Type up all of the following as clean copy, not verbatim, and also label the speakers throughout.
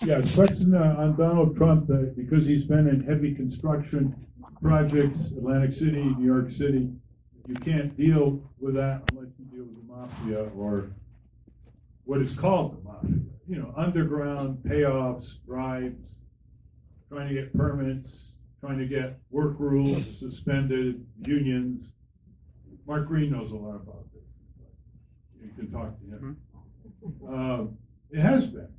Speaker 1: Yeah, question on Donald Trump, because he's been in heavy construction projects, Atlantic City, New York City, you can't deal with that unless you deal with the mafia or what is called the mafia. You know, underground payoffs, bribes, trying to get permits, trying to get work rules suspended, unions. Mark Green knows a lot about this. You can talk to him. It has been.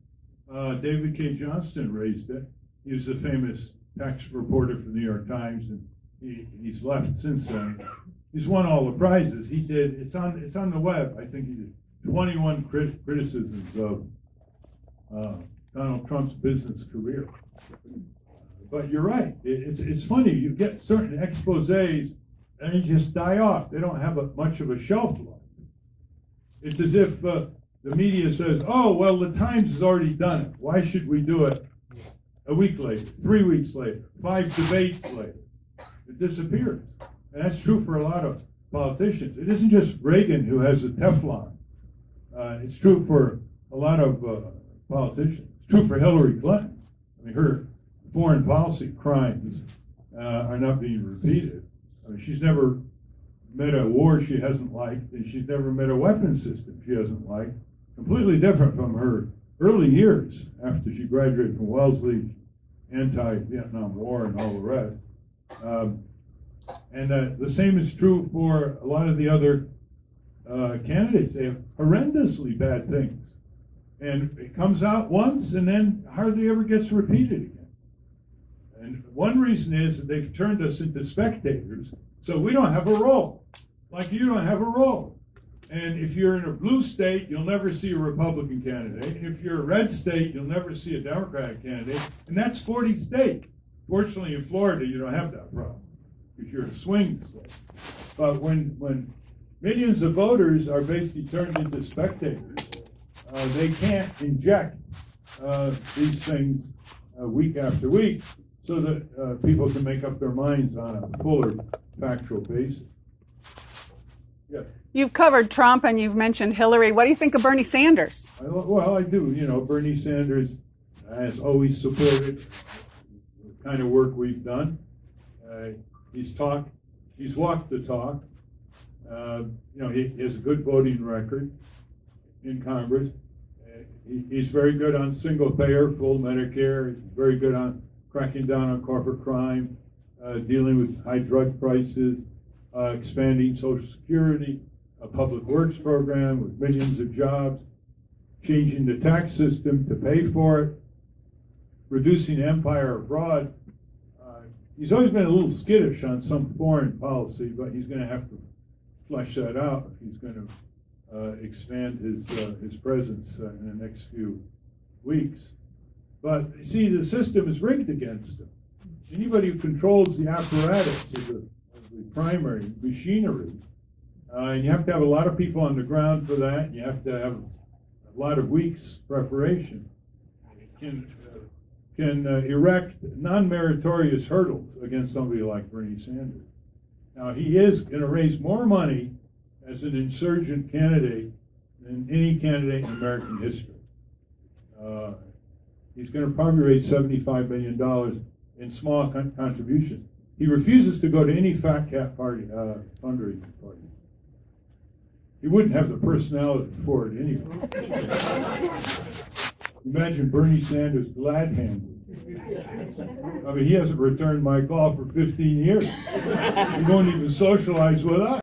Speaker 1: David K. Johnston raised it. He was a famous tax reporter for the New York Times, and he's left since then. He's won all the prizes. He did. It's on the web. I think he did 21 criticisms of Donald Trump's business career. But you're right. It's funny. You get certain exposés, and they just die off. They don't have much of a shelf life. It's as if the media says, "Oh, well, the Times has already done it. Why should we do it a week later, 3 weeks later, 5 debates later?" It disappears. And that's true for a lot of politicians. It isn't just Reagan who has a Teflon. It's true for a lot of politicians. It's true for Hillary Clinton. I mean, her foreign policy crimes are not being repeated. I mean, she's never met a war she hasn't liked, and she's never met a weapon system she hasn't liked. Completely different from her early years after she graduated from Wellesley, anti-Vietnam War, and all the rest. And the same is true for a lot of the other candidates. They have horrendously bad things. And it comes out once and then hardly ever gets repeated again. And one reason is that they've turned us into spectators, so we don't have a role. Like you don't have a role. And if you're in a blue state, you'll never see a Republican candidate. And if you're a red state, you'll never see a Democratic candidate. And that's 40 states. Fortunately, in Florida, you don't have that problem because you're a swing state. But when millions of voters are basically turned into spectators, they can't inject these things week after week so that people can make up their minds on a fuller factual basis. Yes.
Speaker 2: You've covered Trump and you've mentioned Hillary. What do you think of Bernie Sanders?
Speaker 1: Well, I do. You know, Bernie Sanders has always supported the kind of work we've done. He's walked the talk. You know, he has a good voting record in Congress. He's very good on single payer, full Medicare. He's very good on cracking down on corporate crime, dealing with high drug prices, expanding Social Security, a public works program with millions of jobs, changing the tax system to pay for it, reducing empire abroad. He's always been a little skittish on some foreign policy, but he's going to have to flesh that out if he's going to expand his presence in the next few weeks. But you see, the system is rigged against him. Anybody who controls the apparatus of the primary machinery, and you have to have a lot of people on the ground for that, and you have to have a lot of weeks preparation, can erect non-meritorious hurdles against somebody like Bernie Sanders. Now, he is going to raise more money as an insurgent candidate than any candidate in American history. He's going to probably raise $75 million in small contributions. He refuses to go to any fat cat party, fundraising party. He wouldn't have the personality for it anyway. Imagine Bernie Sanders glad-handed. I mean, he hasn't returned my call for 15 years. He won't even socialize with us.